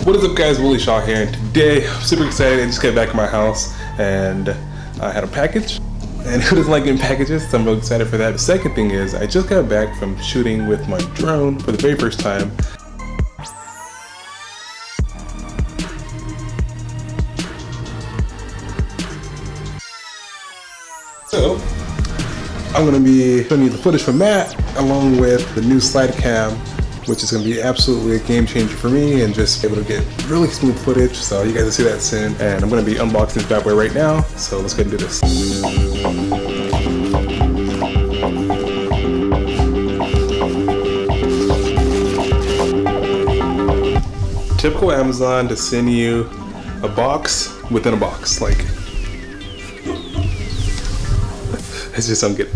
What is up guys, Willie Shaw here, and today I'm super excited. I just got back to my house and I had a package, and who doesn't like getting packages? So I'm really excited for that. The second thing is I just got back from shooting with my drone for the very first time. So I'm going to be showing you the footage from that along with the new Steadicam, which is going to be absolutely a game changer for me and just able to get really smooth footage. So you guys will see that soon. And I'm going to be unboxing this bad boy right now. So let's go ahead and do this. Typical Amazon to send you a box within a box. Like, it's just something good.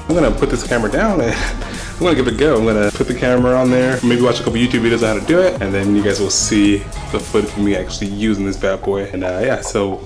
I'm gonna put this camera down and I'm gonna give it a go. I'm gonna put the camera on there, maybe watch a couple YouTube videos on how to do it, and then you guys will see the footage of me actually using this bad boy. And yeah, so